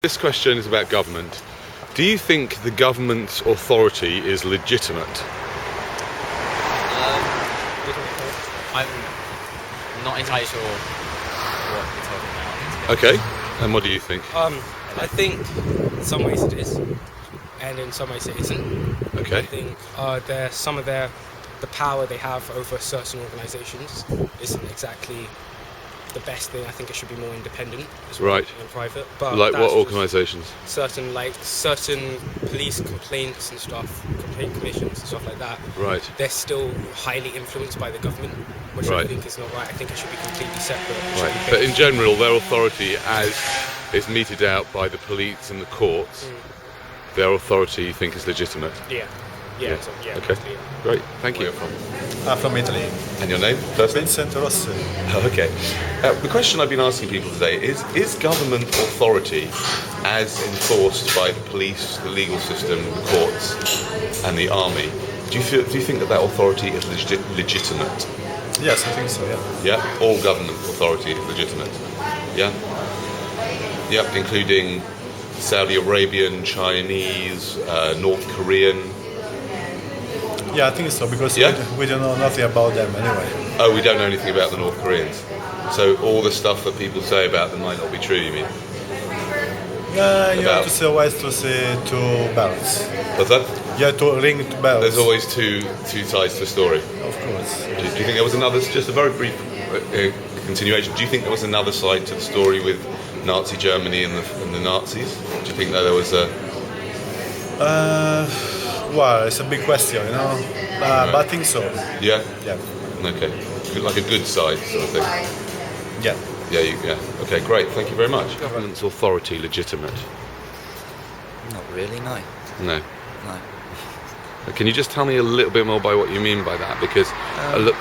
This question is about government. Do you think the government's authority is legitimate? I'm not entirely sure what you're talking about. Okay, and what do you think? I think in some ways it is, and in some ways it isn't. Okay. I think some of the power they have over certain organisations isn't exactly the best thing. I think it should be more independent as well, Right. and private. But Like that's what just organisations? certain police complaints and stuff, complaint commissions and stuff like that. Right. They're still highly influenced by the government, which Right. I think is not right. I think it should be completely separate. It should Right. be But in based- general, their authority, as is meted out by the police and the courts, their authority you think is legitimate? Yeah. Yeah. So, yeah. Okay. Yeah. Great. Thank you. I'm from Italy. And your name? First name? Vincent Rossi. Okay. The question I've been asking people today is government authority as enforced by the police, the legal system, the courts and the army, do you think that authority is legitimate? Yes, I think so, yeah. Yeah? All government authority is legitimate? Yeah? Yep, including Saudi Arabian, Chinese, North Korean. Yeah, I think so, because Yeah? we don't know nothing about them anyway. Oh, we don't know anything about the North Koreans. So all the stuff that people say about them might not be true, you mean? Yeah, you About- have to say always to say two bells. What's that? You have to ring two bells. There's always two sides to the story. Of course. Do you think there was another, just a very brief continuation, do you think there was another side to the story with Nazi Germany and the Nazis? Do you think that there was a... Well, it's a big question, you know. But I think so. Yeah? Yeah. Okay. Like a good side sort of thing. Yeah. Yeah. Okay, great. Thank you very much. Government's authority legitimate? Not really, no. No. No. Can you just tell me a little bit more by what you mean by that? Because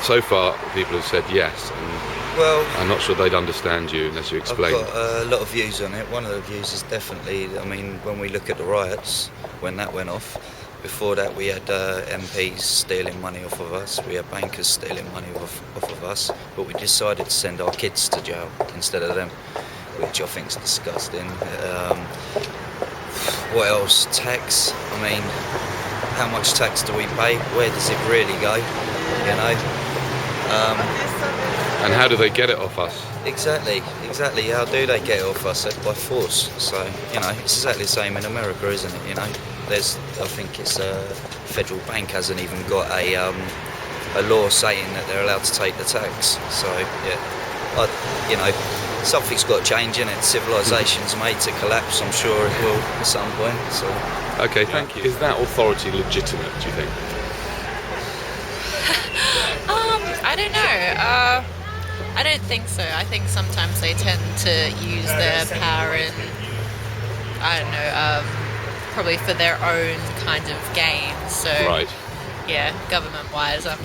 so far people have said yes, and Well, I'm not sure they'd understand you unless you explain. I've got a lot of views on it. One of the views is definitely, I mean, when we look at the riots, when that went off, before that we had MPs stealing money off of us, we had bankers stealing money off of us, but we decided to send our kids to jail instead of them, which I think is disgusting. What else? Tax. I mean, how much tax do we pay? Where does it really go? You know? And how do they get it off us? Exactly. How do they get it off us? By force. So, you know, it's exactly the same in America, isn't it? You know, I think it's federal bank hasn't even got a law saying that they're allowed to take the tax. So, yeah, you know, something's got to change, innit? Civilization's made to collapse. I'm sure it will at some point. So, Okay, thank you. Is that authority legitimate, do you think? I don't know. I don't think so. I think sometimes they tend to use their power in, I don't know, probably for their own kind of gain. So, Right. yeah, government-wise, I'm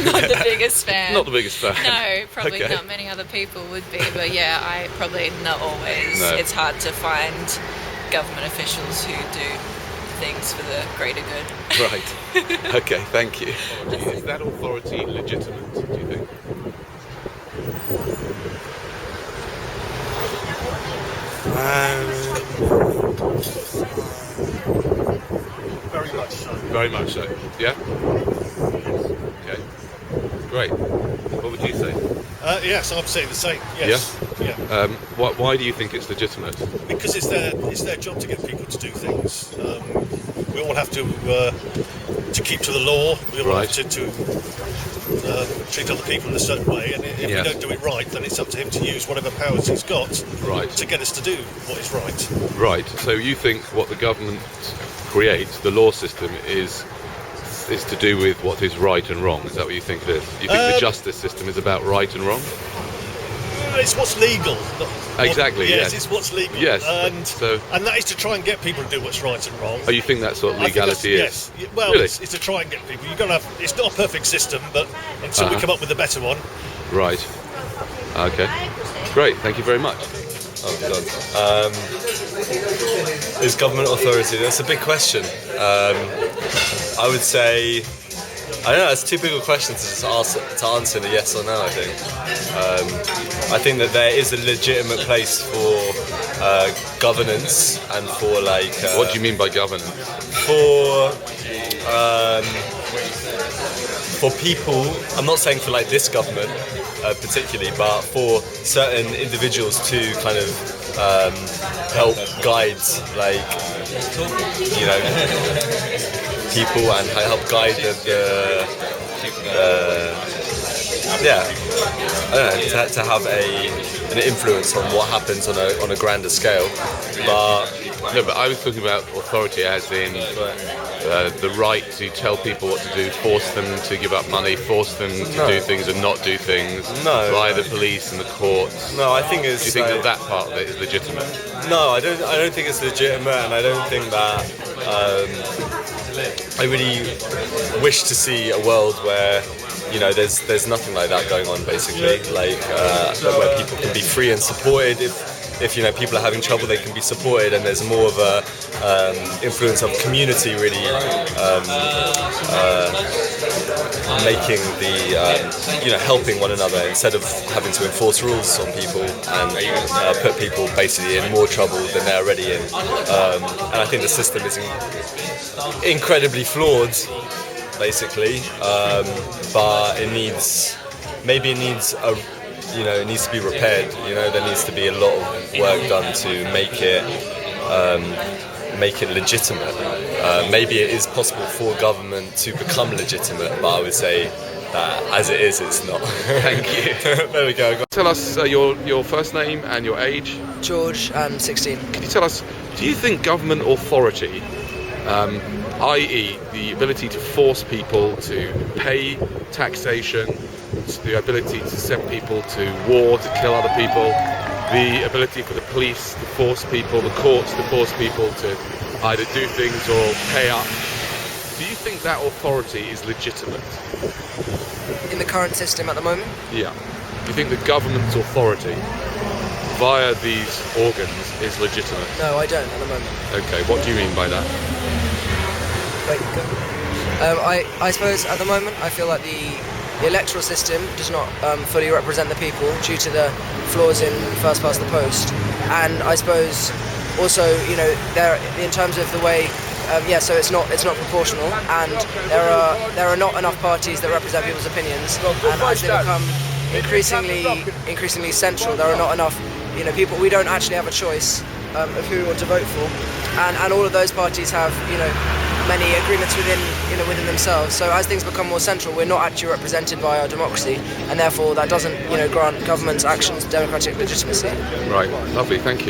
not the biggest fan. Not the biggest fan. No, probably Okay. not many other people would be. But yeah, I probably not always. No. It's hard to find government officials who do things for the greater good. Right. Okay, thank you. Is that authority legitimate, do you think? Very much so. Very much so. Yeah? Okay. Great. What would you say? Yes, I'm saying the same. Yes. Yeah. Why do you think it's legitimate? Because it's their job to get people to do things. We all have to keep to the law. We all Right. have to treat other people in a certain way. And if Yes. we don't do it right, then it's up to him to use whatever powers he's got Right. to get us to do what is right. Right. So you think what the government creates, the law system, is to do with what is right and wrong? Is that what you think it is? You think the justice system is about right and wrong? It's what's legal. Exactly, yes. It's what's legal. Yes, And and that is to try and get people to do what's right and wrong. Oh, you think that's what I think legality is? Yes. Well, Really? it's to try and get people. You've got to have. It's not a perfect system, but until we come up with a better one. Right. Okay. Great. Thank you very much. Is government authority? That's a big question. I would say, I don't know, it's too big a question to answer in a yes or no, I think. I think that there is a legitimate place for governance and for like. What do you mean by governance? For people, I'm not saying for like this government particularly, but for certain individuals to kind of help guide, like, you know, people and help guide I don't know, to have an influence on what happens on a grander scale. But I was talking about authority as in the right to tell people what to do, force them to give up money, force them to do things and not do things by the police and the courts. No, I think it's. Do you think that part of it is legitimate? No, I don't think it's legitimate, and I don't think that. I really wish to see a world where, you know, there's nothing like that going on, basically, like where people can be free and supported. If you know, people are having trouble, they can be supported, and there's more of a influence of community really making the you know, helping one another instead of having to enforce rules on people and put people basically in more trouble than they're already in. And I think the system is incredibly flawed, basically, but it needs it needs to be repaired. You know, there needs to be a lot of work done to make it legitimate. Maybe it is possible for government to become legitimate, but I would say that as it is, it's not. Thank you. There we go. Tell us your first name and your age. George, 16. Can you tell us, do you think government authority, i.e. the ability to force people to pay taxation, the ability to send people to war to kill other people, the ability for the police to force people, the courts to force people to either do things or pay up, do you think that authority is legitimate? In the current system at the moment? Yeah. Do you think the government's authority via these organs is legitimate? No, I don't at the moment. Okay, what do you mean by that? Wait, go. I suppose at the moment I feel like the electoral system does not fully represent the people due to the flaws in first past the post, and I suppose also, you know, there in terms of the way, so it's not proportional, and there are not enough parties that represent people's opinions, and as they become increasingly central, there are not enough, you know, people. We don't actually have a choice of who we want to vote for, and all of those parties have, you know, many agreements within themselves. So as things become more central, we're not actually represented by our democracy, and therefore that doesn't, you know, grant government's actions democratic legitimacy. Right, lovely, thank you.